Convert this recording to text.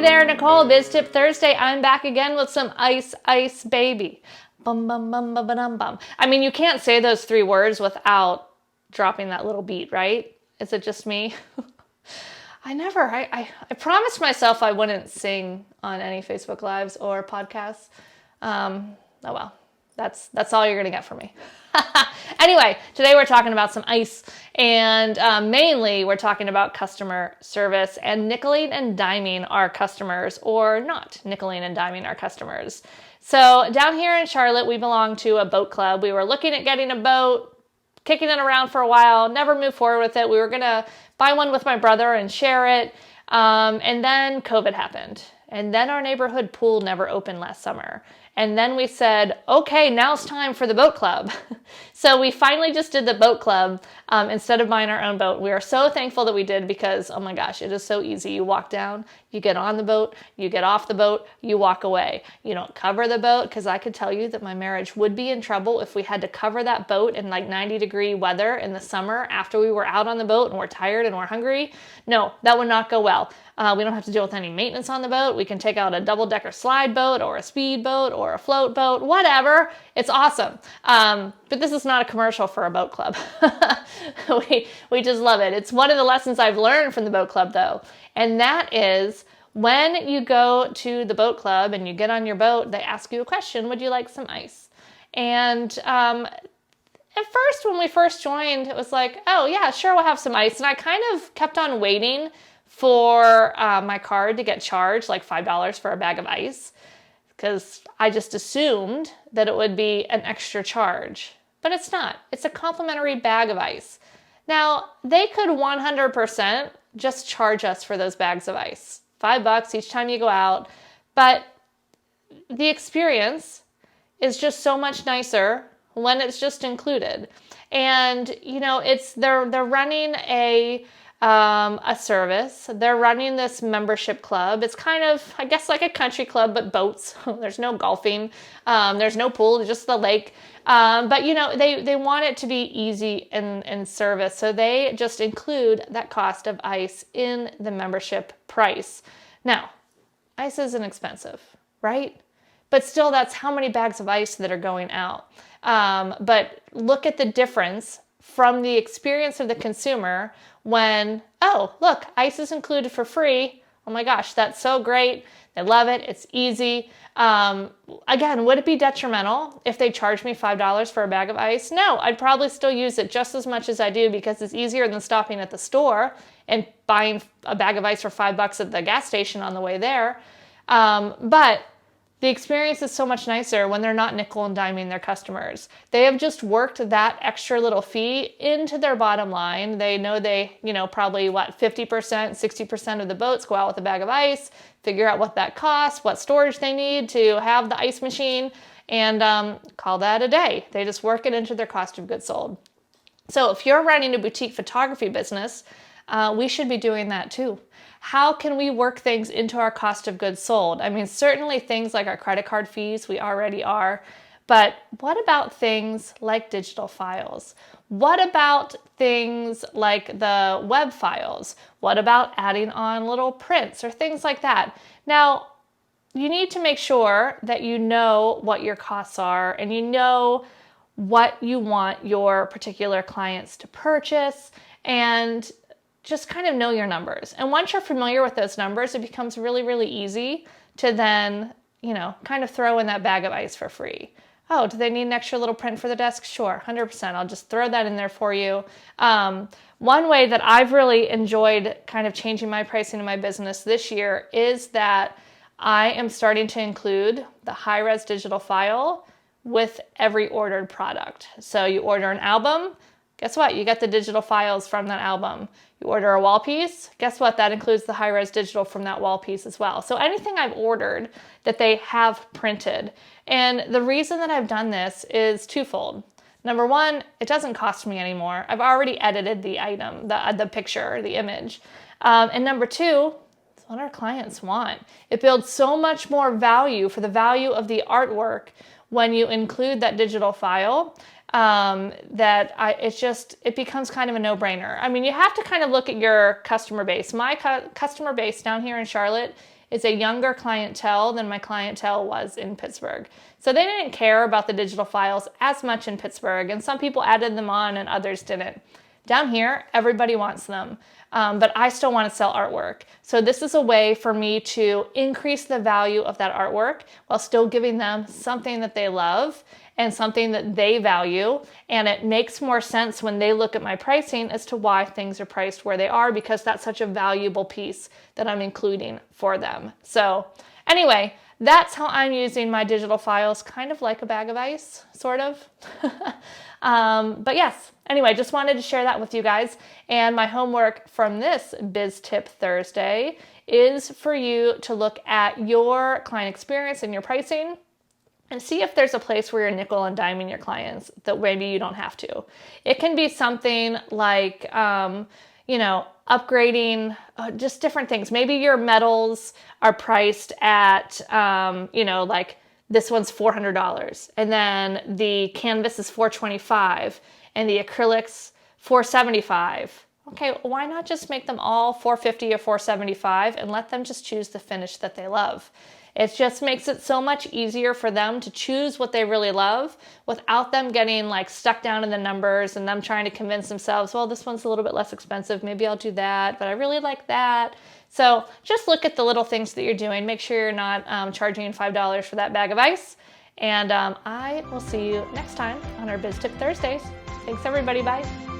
there, Nicole. Biz Tip Thursday. I'm back again with some ice, baby. Bum, bum, bum, bum, bum, bum. I mean, you can't say those three words without dropping that little beat, right? Is it just me? I promised myself I wouldn't sing on any Facebook Lives or podcasts. Oh well, that's all you're gonna get from me. Anyway, today we're talking about some ice, and mainly we're talking about customer service and nickeling and diming our customers, or not nickeling and diming our customers. So down here in Charlotte, we belong to a boat club. We were looking at getting a boat, kicking it around for a while, never moved forward with it. We were gonna buy one with my brother and share it, and then COVID happened. And then our neighborhood pool never opened last summer. And then we said, okay, now it's time for the boat club. So we finally just did the boat club instead of buying our own boat. We are so thankful that we did because, oh my gosh, it is so easy. You walk down, you get on the boat, you get off the boat, you walk away. You don't cover the boat, because I could tell you that my marriage would be in trouble if we had to cover that boat in like 90-degree weather in the summer after we were out on the boat and we're tired and we're hungry. No, that would not go well. We don't have to deal with any maintenance on the boat. We can take out a double-decker slide boat or a speed boat or a float boat, whatever. It's awesome. But this is not a commercial for a boat club. we just love it. It's one of the lessons I've learned from the boat club, though. And that is, when you go to the boat club and you get on your boat, they ask you a question: would you like some ice? And at first, when we first joined, it was like, oh yeah, sure, we'll have some ice. And I kind of kept on waiting for my card to get charged like $5 for a bag of ice, because I just assumed that it would be an extra charge. But it's not. It's a complimentary bag of ice. Now, they could 100% just charge us for those bags of ice. $5 each time you go out. But the experience is just so much nicer when it's just included. And, you know, they're running a service. They're running this membership club. It's kind of, I guess, like a country club, but boats. There's no golfing. There's no pool, just the lake. But, you know, they want it to be easy in service. So they just include that cost of ice in the membership price. Now, ice isn't expensive, right? But still, that's how many bags of ice that are going out. But look at the difference from the experience of the consumer when, oh, look, ice is included for free. Oh my gosh, that's so great. They love it. It's easy. Again, would it be detrimental if they charged me $5 for a bag of ice? No, I'd probably still use it just as much as I do, because it's easier than stopping at the store and buying a bag of ice for $5 at the gas station on the way there. But the experience is so much nicer when they're not nickel and diming their customers. They have just worked that extra little fee into their bottom line. They know probably 50%, 60% of the boats go out with a bag of ice, figure out what that costs, what storage they need to have the ice machine, and call that a day. They just work it into their cost of goods sold. So if you're running a boutique photography business, we should be doing that too. How can we work things into our cost of goods sold? I mean, certainly things like our credit card fees, we already are. But what about things like digital files? What about things like the web files? What about adding on little prints or things like that? Now, you need to make sure that you know what your costs are and you know what you want your particular clients to purchase, and just kind of know your numbers. And once you're familiar with those numbers, it becomes really, really easy to then, kind of throw in that bag of ice for free. Oh, do they need an extra little print for the desk? Sure, 100%. I'll just throw that in there for you. One way that I've really enjoyed kind of changing my pricing in my business this year is that I am starting to include the high-res digital file with every ordered product. So you order an album, guess what? You get the digital files from that album. You order a wall piece, guess what? That includes the high-res digital from that wall piece as well. So anything I've ordered that they have printed. And the reason that I've done this is twofold. Number one, it doesn't cost me anymore. I've already edited the item, the picture, the image. And number two, it's what our clients want. It builds so much more value for the value of the artwork when you include that digital file. It becomes kind of a no-brainer. I mean, you have to kind of look at your customer base. My customer base down here in Charlotte is a younger clientele than my clientele was in Pittsburgh. So they didn't care about the digital files as much in Pittsburgh, and some people added them on and others didn't. Down here, everybody wants them, but I still want to sell artwork. So this is a way for me to increase the value of that artwork while still giving them something that they love and something that they value. And it makes more sense when they look at my pricing as to why things are priced where they are, because that's such a valuable piece that I'm including for them. So anyway, that's how I'm using my digital files, kind of like a bag of ice, sort of. But yes, anyway, just wanted to share that with you guys. And my homework from this Biz Tip Thursday is for you to look at your client experience and your pricing and see if there's a place where you're nickel and diming your clients that maybe you don't have to. It can be something like, upgrading, just different things. Maybe your metals are priced at, like this one's $400, and then the canvas is $425, and the acrylics $475. Okay, why not just make them all $450 or $475 and let them just choose the finish that they love? It just makes it so much easier for them to choose what they really love without them getting like stuck down in the numbers and them trying to convince themselves, well, this one's a little bit less expensive, maybe I'll do that, but I really like that. So just look at the little things that you're doing. Make sure you're not charging $5 for that bag of ice. And I will see you next time on our Biz Tip Thursdays. Thanks everybody, bye.